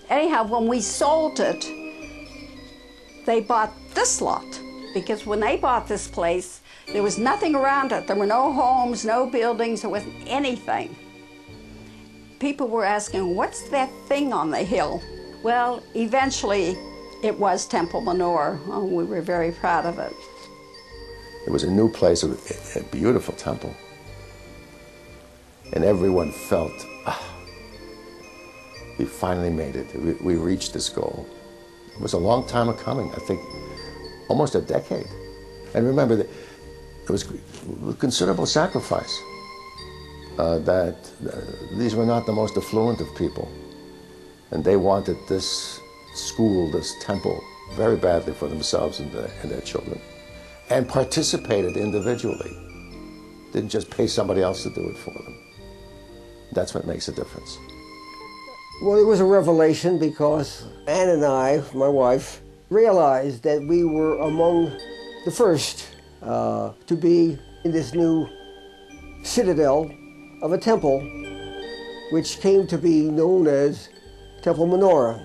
Anyhow, when we sold it, they bought this lot, because when they bought this place, there was nothing around it. There were no homes, no buildings, there wasn't anything. People were asking, what's that thing on the hill? Well, eventually it was Temple Menorah. Oh, we were very proud of it. It was a new place, a beautiful temple. And everyone felt, we finally made it. We reached this goal. It was a long time coming, I think almost a decade. And remember that it was considerable sacrifice. These were not the most affluent of people. And they wanted this school, this temple, very badly for themselves and their children. And participated individually. Didn't just pay somebody else to do it for them. That's what makes a difference. Well, it was a revelation because Ann and I, my wife, realized that we were among the first to be in this new citadel of a temple, which came to be known as Temple Menorah.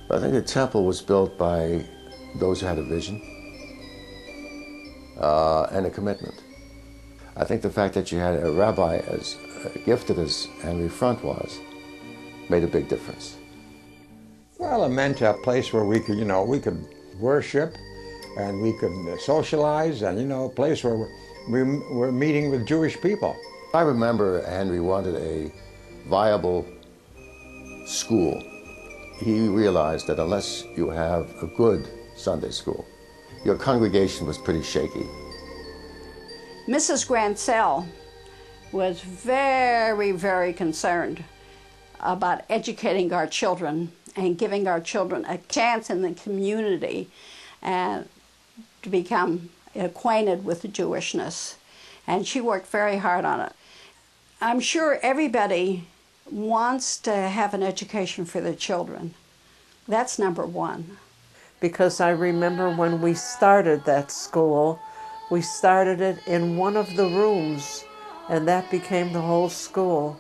I think the temple was built by those who had a vision and a commitment. I think the fact that you had a rabbi as gifted as Henry Front was made a big difference. Well, it meant a place where we could, we could worship and we could socialize, and, a place where we were meeting with Jewish people. I remember Henry wanted a viable school. He realized that unless you have a good Sunday school, your congregation was pretty shaky. Mrs. Grancell was very, very concerned about educating our children and giving our children a chance in the community and to become acquainted with Jewishness. And she worked very hard on it. I'm sure everybody wants to have an education for their children. That's number one. Because I remember when we started that school, we started it in one of the rooms, and that became the whole school.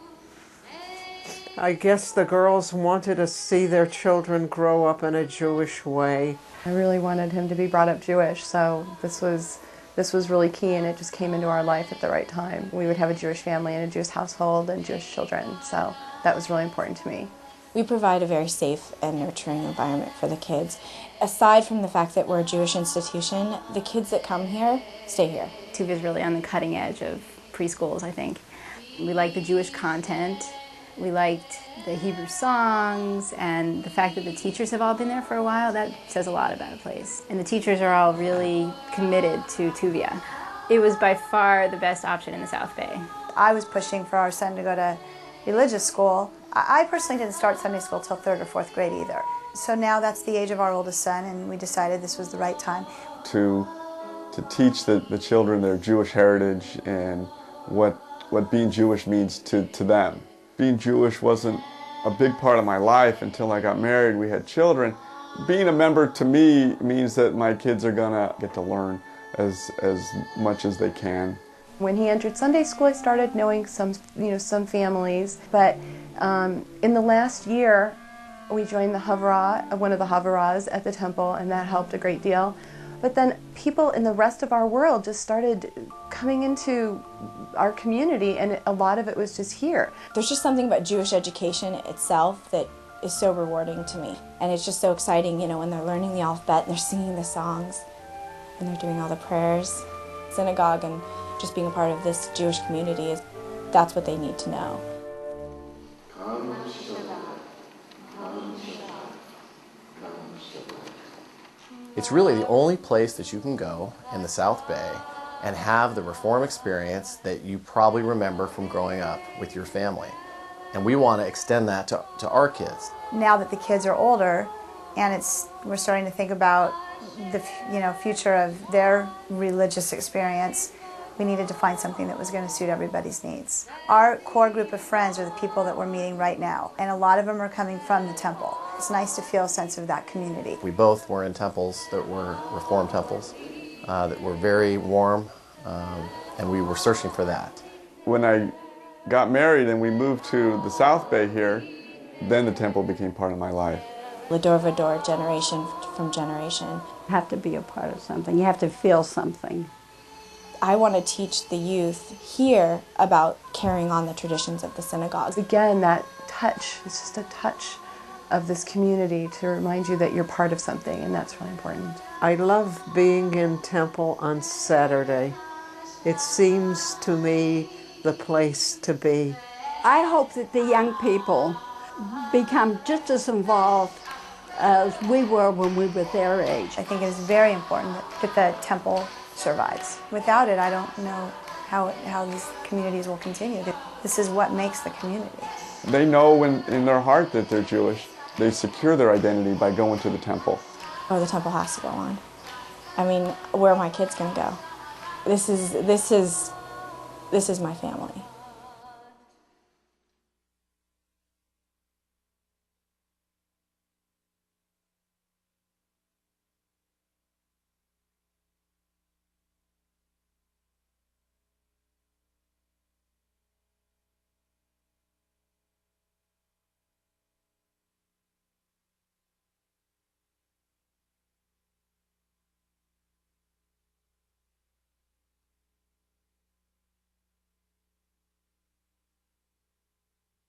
I guess the girls wanted to see their children grow up in a Jewish way. I really wanted him to be brought up Jewish, so this was really key, and it just came into our life at the right time. We would have a Jewish family and a Jewish household and Jewish children, so that was really important to me. We provide a very safe and nurturing environment for the kids. Aside from the fact that we're a Jewish institution, the kids that come here stay here. Tuva is really on the cutting edge of preschools, I think. We like the Jewish content. We liked the Hebrew songs, and the fact that the teachers have all been there for a while, that says a lot about a place. And the teachers are all really committed to Tuvia. It was by far the best option in the South Bay. I was pushing for our son to go to religious school. I personally didn't start Sunday school till 3rd or 4th grade either. So now that's the age of our oldest son, and we decided this was the right time. To teach the children their Jewish heritage and what being Jewish means to them. Being Jewish wasn't a big part of my life until I got married, we had children. Being a member to me means that my kids are gonna get to learn as much as they can. When he entered Sunday school, I started knowing some families, but in the last year, we joined the Havarah, one of the Havarahs at the temple, and that helped a great deal. But then people in the rest of our world just started coming into our community, and a lot of it was just here. There's just something about Jewish education itself that is so rewarding to me. And it's just so exciting, when they're learning the alphabet and they're singing the songs and they're doing all the prayers. Synagogue and just being a part of this Jewish community, that's what they need to know. It's really the only place that you can go in the South Bay and have the Reform experience that you probably remember from growing up with your family. And we want to extend that to our kids. Now that the kids are older, and we're starting to think about the future of their religious experience, we needed to find something that was going to suit everybody's needs. Our core group of friends are the people that we're meeting right now, and a lot of them are coming from the temple. It's nice to feel a sense of that community. We both were in temples that were Reform temples, that were very warm, and we were searching for that. When I got married and we moved to the South Bay here, then the temple became part of my life. The door-to-door, generation from generation. You have to be a part of something. You have to feel something. I want to teach the youth here about carrying on the traditions of the synagogue. Again, that touch, it's just a touch of this community to remind you that you're part of something, and that's really important. I love being in Temple on Saturday. It seems to me the place to be. I hope that the young people become just as involved as we were when we were their age. I think it is very important that the temple survives. Without it, I don't know how these communities will continue. This is what makes the community. They know in their heart that they're Jewish. They secure their identity by going to the temple. Oh, the temple has to go on. I mean, where are my kids going to go? This is my family.